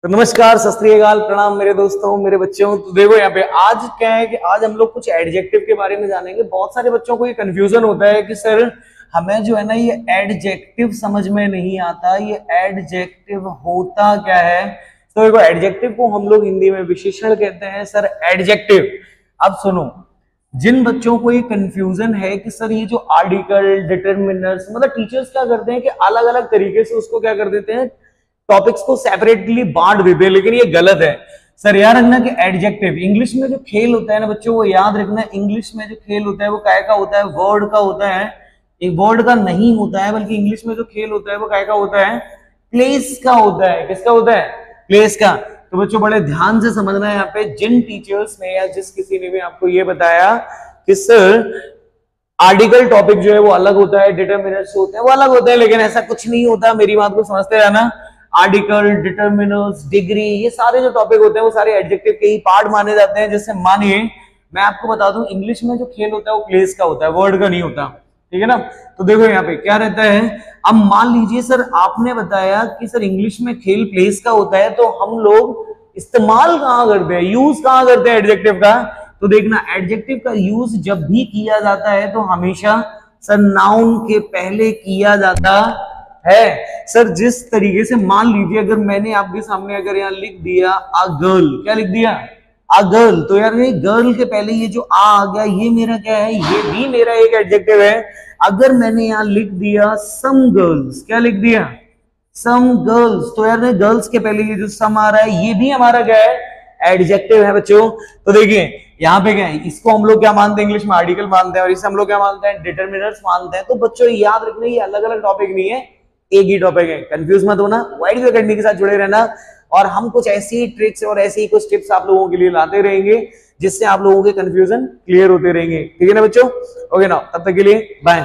तो नमस्कार, सत श्री अकाल, प्रणाम मेरे दोस्तों, मेरे बच्चों। तो देखो यहाँ पे आज क्या है कि आज हम लोग कुछ एडजेक्टिव के बारे में जानेंगे। बहुत सारे बच्चों को ये कंफ्यूजन होता है कि सर हमें जो है ना ये एडजेक्टिव समझ में नहीं आता, ये एडजेक्टिव होता क्या है। तो देखो एडजेक्टिव को हम लोग हिंदी में विशेषण कहते हैं सर, एडजेक्टिव। अब सुनो, जिन बच्चों को ये कंफ्यूजन है कि सर ये जो आर्टिकल, डिटरमिनर्स, मतलब टीचर्स क्या करते हैं कि अलग अलग तरीके से उसको क्या कर देते हैं, टॉपिक्स को सेपरेटली बांट देते हैं, लेकिन ये गलत है। सर याद रखना कि एडजेक्टिव इंग्लिश में जो खेल होता है ना बच्चों, वो याद रखना, इंग्लिश में जो खेल होता है वो काय का होता है, वर्ड का होता है। एक वर्ड का नहीं होता है, बल्कि इंग्लिश में जो खेल होता है वो काय का होता है, प्लेस का होता है। किसका होता है? प्लेस का। तो बच्चों बड़े ध्यान से समझना है यहाँ पे, जिन टीचर्स ने या जिस किसी ने भी आपको ये बताया कि सर आर्टिकल टॉपिक जो है वो अलग होता है, डिटरमिनर्स होते हैं वो अलग होता है, लेकिन ऐसा कुछ नहीं होता। मेरी बात को समझते रहना। आर्टिकल, डिटरमिनर्स, डिग्री, ये सारे जो टॉपिक होते हैं वो सारे एडजेक्टिव के ही पार्ट माने जाते हैं। जैसे मानिए मैं आपको बता दूं, इंग्लिश में जो खेल होता है वो प्लेस का होता है, वर्ड का नहीं होता, ठीक है ना। तो देखो यहाँ पे क्या रहता है, अब मान लीजिए सर आपने बताया कि सर इंग्लिश में खेल प्लेस का होता है, तो हम लोग इस्तेमाल कहाँ करते हैं, यूज कहाँ करते हैं एडजेक्टिव का। तो देखना, एडजेक्टिव का यूज जब भी किया जाता है तो हमेशा सर नाउन के पहले किया जाता है। सर जिस तरीके से मान लीजिए अगर मैंने आपके सामने अगर यहाँ लिख दिया अ गर्ल, क्या लिख दिया, अ गर्ल, तो यार ये गर्ल के पहले ये जो आ गया ये मेरा क्या है, ये भी मेरा एक एडजेक्टिव है। अगर मैंने यहाँ लिख दिया सम गर्ल्स, क्या लिख दिया, सम गर्ल्स, तो यार गर्ल्स के पहले ये जो सम आ रहा है ये भी हमारा क्या है, एडजेक्टिव है बच्चों। तो देखिए यहाँ पे क्या है, इसको हम लोग क्या मानते हैं, इंग्लिश में आर्टिकल मानते हैं, और इसे हम लोग क्या मानते हैं, डिटरमिनर्स मानते हैं। तो बच्चों याद रखना, ये अलग अलग टॉपिक नहीं है, एक ही टॉपिक है। कंफ्यूज मत होना, वाइड व्यू एकेडमी के साथ जुड़े रहना, और हम कुछ ऐसी ट्रिक्स और ऐसी ही कुछ टिप्स आप लोगों के लिए लाते रहेंगे जिससे आप लोगों के कंफ्यूजन क्लियर होते रहेंगे, ठीक है ना बच्चों। ओके ना, तब तक के लिए बाय।